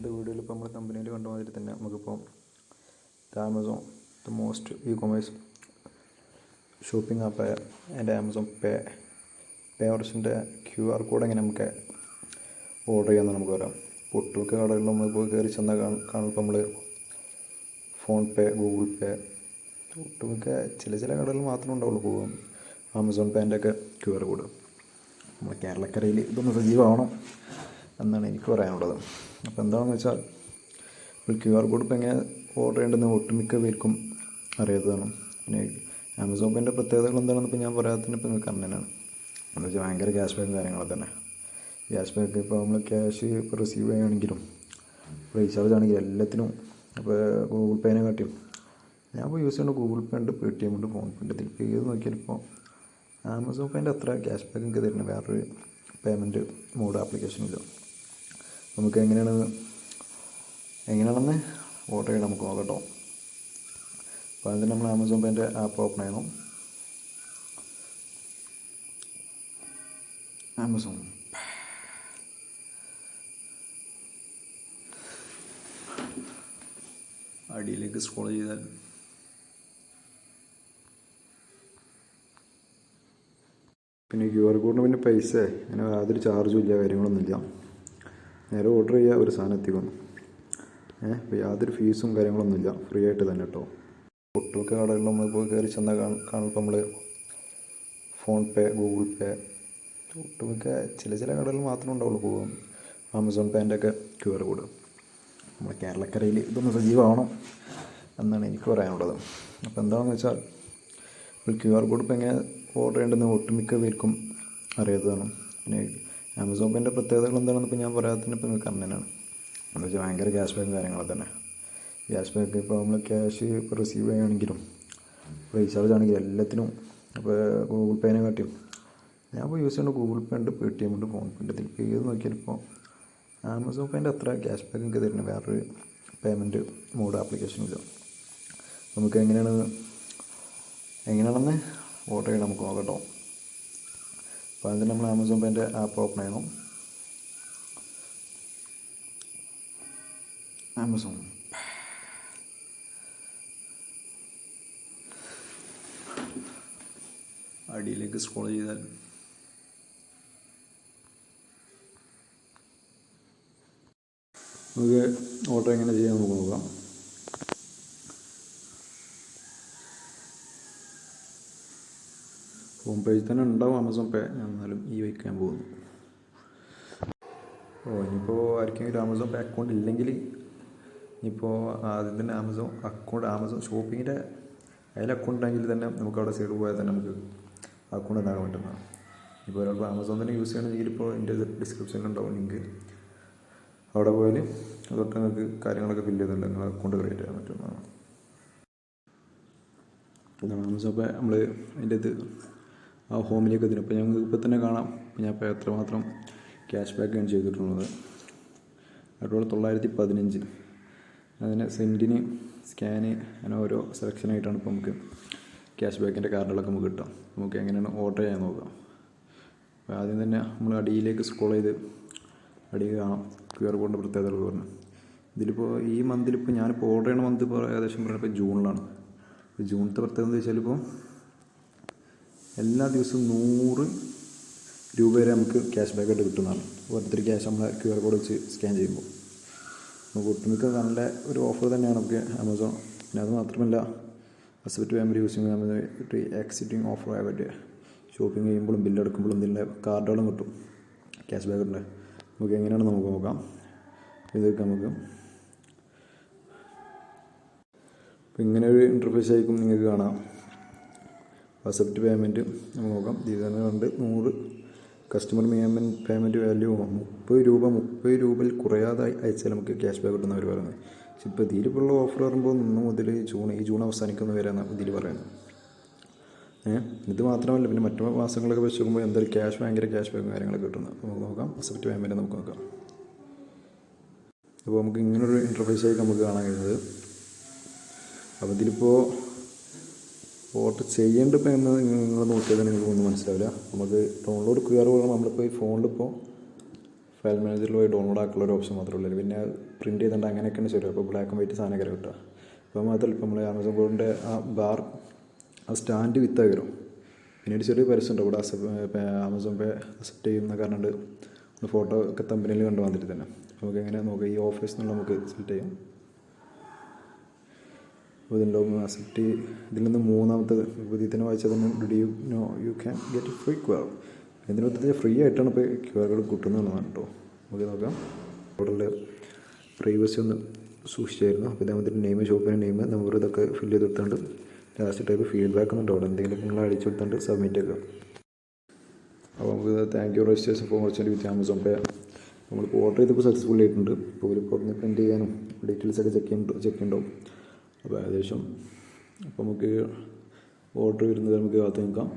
ഇന്നത്തെ വീഡിയോയിൽ ഇപ്പോൾ നമ്മൾ കമ്പനിയിൽ കണ്ട മാതിരി തന്നെ നമുക്കിപ്പോൾ Amazon the most e commerce shopping ആപ്പായ എൻ്റെ ആമസോൺ പേ ഓർഡേഴ്സിൻ്റെ QR കോഡ് എങ്ങനെ നമുക്ക് ഓർഡർ ചെയ്യാമെന്ന് നമുക്ക് പറയാം. ഒട്ടുമിക്ക കടകളിൽ നമ്മളിപ്പോൾ കയറി ചെന്നാൽ കാണുമ്പോൾ നമ്മൾ ഫോൺ പേ, ഗൂഗിൾ പേ, ഒട്ടുമിക്ക ചില കടകളിൽ മാത്രമേ ഉണ്ടാവുള്ളൂ പോകും ആമസോൺ പേൻ്റെ ഒക്കെ QR കോഡ്. നമ്മുടെ കേരളക്കരയിൽ ഇതൊന്ന് സജീവമാവണം എന്നാണ് എനിക്ക് പറയാനുള്ളത്. അപ്പോൾ എന്താണെന്ന് വെച്ചാൽ QR കോഡ് ഇപ്പോൾ എങ്ങനെ ഓർഡർ ചെയ്യേണ്ടതെന്ന് ഒട്ടുമിക്ക പേർക്കും അറിയാത്തതാണ്. പിന്നെ ആമസോൺ പേൻ്റെ പ്രത്യേകതകൾ എന്താണെന്ന് ഇപ്പോൾ ഞാൻ പറയാത്തതിന് ഇപ്പോൾ നിങ്ങൾക്ക് അറിഞ്ഞതാണ്. എന്ന് വെച്ചാൽ ഭയങ്കര ക്യാഷ് ബാക്കും കാര്യങ്ങളൊക്കെ തന്നെ. ക്യാഷ് ബാക്ക് ഇപ്പോൾ നമ്മൾ ക്യാഷ് ഇപ്പോൾ റിസീവ് ചെയ്യുകയാണെങ്കിലും റീചാർജ് ആണെങ്കിലും എല്ലാത്തിനും ഇപ്പോൾ ഗൂഗിൾ പേനെ കാട്ടിയും ഞാൻ ഇപ്പോൾ യൂസ് ചെയ്യുന്ന ഗൂഗിൾ പേ ഉണ്ട്, Paytm ഉണ്ട്, ഫോൺ പേ ഉണ്ട്. ഇതിപ്പോൾ ഏത് നോക്കിയാൽ ഇപ്പോൾ ആമസോൺ പേൻ്റെ അത്ര ക്യാഷ് ബാക്ക് എനിക്ക് തരുന്നത് വേറൊരു പേയ്മെൻറ്റ് മോഡ് ആപ്ലിക്കേഷനില്ല. നമുക്ക് എങ്ങനെയാണെന്ന് ഓർഡർ ചെയ്യണം നമുക്ക് നോക്കട്ടോ. അപ്പോൾ അതിന് നമ്മൾ ആമസോൺ പേൻ്റെ ആപ്പ് ഓപ്പൺ ചെയ്യണം. ആമസോൺ അടിയിലേക്ക് സ്ക്രോൾ ചെയ്താൽ പിന്നെ QR കോഡിന് പിന്നെ പൈസ അങ്ങനെ യാതൊരു ചാർജും ഇല്ല, കാര്യങ്ങളൊന്നുമില്ല. നേരെ ഓർഡർ ചെയ്യുക, ഒരു സാധനം എത്തിക്കണം. ഇപ്പോൾ യാതൊരു ഫീസും കാര്യങ്ങളൊന്നുമില്ല, ഫ്രീ ആയിട്ട് തന്നെ കേട്ടോ. ഒട്ടുമിക്ക കടകളിൽ നമ്മളിപ്പോൾ കയറി ചെന്നാൽ കാണുമ്പോൾ നമ്മൾ ഫോൺ പേ, ഗൂഗിൾ പേ, ഒട്ടുമിക്ക ചില കടകളിൽ മാത്രമേ ഉണ്ടാവുള്ളൂ പോകും ആമസോൺ പേൻ്റെ ഒക്കെ QR കോഡ്. നമ്മുടെ കേരളക്കരയിൽ ഇതൊന്ന് സജീവമാവണം എന്നാണ് എനിക്ക് പറയാനുള്ളത്. അപ്പോൾ എന്താണെന്ന് വെച്ചാൽ QR കോഡ് ഇപ്പോൾ എങ്ങനെ ഓർഡർ ചെയ്യേണ്ടതെന്ന് ഒട്ടുമിക്ക പേർക്കും അറിയാത്തതാണ്. പിന്നെ ആമസോൺ പേൻ്റെ പ്രത്യേകതകൾ എന്താണെന്ന് ഇപ്പോൾ ഞാൻ പറയാത്തതിന് ഇപ്പോൾ നിങ്ങൾക്ക് അറിഞ്ഞതാണ്. എന്ന് വെച്ചാൽ ഭയങ്കര ക്യാഷ് ബാക്കും കാര്യങ്ങളൊക്കെ തന്നെ. ക്യാഷ് ബാക്ക് ഇപ്പോൾ നമ്മൾ ക്യാഷ് ഇപ്പോൾ റിസീവ് ചെയ്യുകയാണെങ്കിലും റീചാർജ് ആണെങ്കിലും എല്ലാത്തിനും ഇപ്പോൾ ഗൂഗിൾ പേനെ കാട്ടിയും ഞാൻ ഇപ്പോൾ യൂസ് ചെയ്യുന്ന ഗൂഗിൾ പേ ഉണ്ട്, Paytm ഉണ്ട്, ഫോൺ പേ ഉണ്ട്. ഇതിപ്പോൾ ഏത് നോക്കിയാൽ ഇപ്പോൾ ആമസോൺ പേൻ്റെ അത്ര ക്യാഷ് ബാക്ക് എനിക്ക് തരുന്നത് വേറൊരു പേയ്മെൻറ്റ് മോഡ് ആപ്ലിക്കേഷനില്ല. നമുക്ക് എങ്ങനെയാണെന്ന് ഓർഡർ ചെയ്യണം നമുക്ക് നോക്കട്ടോ. അപ്പോൾ അതിന് നമ്മൾ ആമസോൺ പേൻ്റെ ആപ്പ് ഓപ്പൺ ചെയ്യണം. ആമസോൺ അടിയിലേക്ക് സ്ക്രോൾ ചെയ്താൽ നമുക്ക് ഓർഡർ എങ്ങനെ ചെയ്യാൻ നമുക്ക് നോക്കാം. ഹോം പേജിൽ തന്നെ ഉണ്ടാവും ആമസോൺ പേ, എന്നാലും ഈ വയ്ക്കാൻ പോകുന്നു. ഇനിയിപ്പോൾ ആർക്കെങ്കിലും ആമസോൺ പേ അക്കൗണ്ട് ഇല്ലെങ്കിൽ ഇപ്പോൾ ആദ്യം തന്നെ ആമസോൺ ഷോപ്പിങ്ങിൻ്റെ അതിൽ അക്കൗണ്ട് ഉണ്ടെങ്കിൽ തന്നെ നമുക്ക് അവിടെ സൈഡ് പോയാൽ തന്നെ നമുക്ക് അക്കൗണ്ട് ഉണ്ടാകാൻ പറ്റുന്നതാണ്. ഇപ്പോൾ ഒരാൾക്ക് ആമസോൺ തന്നെ യൂസ് ചെയ്യണമെങ്കിൽ ഇപ്പോൾ എൻ്റെ ഡിസ്ക്രിപ്ഷനിൽ ഉണ്ടാവും ലിങ്ക്, അവിടെ പോയാൽ അതൊട്ട് നിങ്ങൾക്ക് കാര്യങ്ങളൊക്കെ ഫില്ല് ചെയ്തിട്ടുണ്ട് നിങ്ങൾ അക്കൗണ്ട് ക്രിയേറ്റ് ചെയ്യാൻ പറ്റുന്നതാണ്. ആമസോൺ പേ നമ്മൾ അതിൻ്റെ ആ ഹോമിലേക്ക് എത്തുന്നു. അപ്പോൾ ഞങ്ങൾക്ക് ഇപ്പോൾ തന്നെ കാണാം ഞാൻ ഇപ്പോൾ എത്രമാത്രം ക്യാഷ് ബാക്ക് ആണ് ചെയ്തിട്ടുള്ളത്. അതുപോലെ 915 അതിന് സെൻറ്റിന് സ്കാന് അങ്ങനെ ഓരോ സെലക്ഷനായിട്ടാണ് ഇപ്പോൾ നമുക്ക് ക്യാഷ് ബാക്കിൻ്റെ കാർഡുകളൊക്കെ നമുക്ക് കിട്ടും. നമുക്ക് എങ്ങനെയാണ് ഓർഡർ ചെയ്യാൻ നോക്കാം. അപ്പോൾ ആദ്യം തന്നെ നമ്മൾ അടിയിലേക്ക് സ്ക്രോൾ ചെയ്ത് അടിയിൽ കാണാം QR കോഡിൻ്റെ പ്രത്യേകതകൾ പറഞ്ഞു. ഇതിലിപ്പോൾ ഈ മന്തിലിപ്പോൾ ഞാനിപ്പോൾ ഓർഡർ ചെയ്യണ മന്ത് ഇപ്പോൾ ഏകദേശം പറയുന്നത് ഇപ്പോൾ ജൂണിലാണ്. ഇപ്പോൾ ജൂണിലത്തെ പ്രത്യേകത എന്ന് വെച്ചാൽ ഇപ്പോൾ എല്ലാ ദിവസവും 100 രൂപ വരെ നമുക്ക് ക്യാഷ് ബാക്ക് ആയിട്ട് കിട്ടുന്നതാണ്. ഓരോരുത്തർ ക്യാഷ് നമ്മൾ QR കോഡ് വെച്ച് സ്കാൻ ചെയ്യുമ്പോൾ നമുക്ക് ഒട്ടുമിക്ക നല്ല ഒരു ഓഫർ തന്നെയാണ് നമുക്ക് ആമസോൺ. പിന്നെ അത് മാത്രമല്ല accept payment using exiting offer ആയിട്ട് ഷോപ്പിംഗ് ചെയ്യുമ്പോഴും ബില്ലെടുക്കുമ്പോഴും ഇതിൻ്റെ കാർഡുകളും കിട്ടും ക്യാഷ് ബാക്ക് ഉണ്ട്. നമുക്ക് എങ്ങനെയാണ് നമുക്ക് നോക്കാം. ഇതൊക്കെ നമുക്ക് ഇപ്പോൾ ഇങ്ങനെ ഒരു ഇൻ്റർഫേസ് ആയിരിക്കും നിങ്ങൾക്ക് കാണാം. അസെപ്റ്റ് പേയ്മെൻറ്റ് നമുക്ക് നോക്കാം. ഇത് തന്നെ ഉണ്ട് 100 കസ്റ്റമർ പേയ്മെൻറ്റ് വാല്യൂ 30 രൂപയിൽ കുറയാതെ അയച്ചാൽ നമുക്ക് ക്യാഷ് ബാക്ക് കിട്ടുന്നവർ പറയുന്നത്. പക്ഷെ ഇപ്പോൾ ഇതിലിപ്പോൾ ഓഫർ പറയുമ്പോൾ 1 മുതൽ ജൂൺ അവസാനിക്കുന്ന വരെയാണ് ഇതിൽ പറയുന്നത്. ഇത് മാത്രമല്ല പിന്നെ മറ്റു മാസങ്ങളൊക്കെ വെച്ച് നോക്കുമ്പോൾ എന്തായാലും ഭയങ്കര ക്യാഷ് ബാക്കും കാര്യങ്ങളൊക്കെ കിട്ടുന്നത്. നമുക്ക് നോക്കാം. അസെപ്റ്റ് പേയ്മെൻറ്റ് നമുക്ക് നോക്കാം. അപ്പോൾ നമുക്ക് ഇങ്ങനൊരു ഇൻ്റർഫേസായി നമുക്ക് കാണാൻ കഴിയുന്നത്. അപ്പോൾ ഇതിലിപ്പോൾ ഓർഡർ ചെയ്യേണ്ടപ്പോൾ എന്ന് നിങ്ങൾ നോക്കിയാൽ നിങ്ങൾക്ക് ഒന്നും മനസ്സിലാവില്ല. നമുക്ക് ഡൗൺലോഡ് QR കോഡ് നമ്മളിപ്പോൾ ഈ ഫോണിലിപ്പോൾ ഫയൽ മാനേജറിൽ പോയി ഡൗൺലോഡ് ആക്കാനുള്ള ഒരു ഓപ്ഷൻ മാത്രമേ ഉള്ളൂ. പിന്നെ പ്രിൻറ്റ് ചെയ്തിട്ട് അങ്ങനെയൊക്കെയാണ് ശരി. അപ്പോൾ ബ്ലാക്ക് ആൻഡ് വൈറ്റ് സാധനമൊക്കെ കിട്ടുക. അപ്പോൾ മാത്രമല്ല ഇപ്പോൾ നമ്മൾ ആമസോൺ ഗോൾഡിൻ്റെ ആ ബാർ ആ സ്റ്റാൻഡ് വിത്തായി വരും. പിന്നീട് ചെറിയ പരസ്യമുണ്ട് ഇവിടെ ആമസോൺ പേ അക്സെപ്റ്റ് ചെയ്യുന്ന കാരണം ഫോട്ടോ ഒക്കെ തമ്പനിയിൽ കണ്ടു വന്നിട്ട് തന്നെ നമുക്ക് എങ്ങനെ നോക്കാം. ഈ ഓഫേഴ്സ് എന്നുള്ള നമുക്ക് സെലക്ട് ചെയ്യാം. അപ്പോൾ ഇതിൻ്റെ അക്സെപ്റ്റ് ഇതിൽ നിന്ന് മൂന്നാമത്തെ ഇതിനെ വായിച്ചാൽ തന്നെ you can get free QR ആർ. ഇതിനകത്ത് ഫ്രീ ആയിട്ടാണ് ഇപ്പോൾ ക്യു ആർ കോഡ് കിട്ടുന്നതെന്നാണ് കേട്ടോ. നമുക്ക് നോക്കാം. ടോട്ടൽ പ്രൈവസി ഒന്ന് സൂക്ഷിച്ചായിരുന്നു. അപ്പോൾ ഇതേമാതിരി നെയിം, ഷോപ്പിൻ്റെ നെയിം നമ്പർ ഇതൊക്കെ ഫില്ല് ചെയ്ത് കൊടുത്തുകൊണ്ട് ലാസ്റ്റ് ടൈപ്പ് ഫീഡ്ബാക്ക് എന്നുണ്ട് അവിടെ എന്തെങ്കിലും നിങ്ങൾ അടിച്ചു കൊടുത്തുകൊണ്ട് സബ്മിറ്റ് ആക്കുക. അപ്പോൾ നമുക്ക് thank you registration for watching with Amazon pay. നമ്മളിപ്പോൾ ഓർഡർ ചെയ്തപ്പോൾ സക്സസ്ഫുൾ ആയിട്ടുണ്ട്. ഇപ്പോൾ ഒരു പുറത്ത് പ്രിൻറ്റ് ചെയ്യാനും ഡീറ്റെയിൽസൊക്കെ ചെക്ക് ഉണ്ടാവും. അപ്പോൾ ഏകദേശം അപ്പോൾ നമുക്ക് ഓർഡർ വരുന്നത് നമുക്ക് കാത്ത് നിൽക്കാം.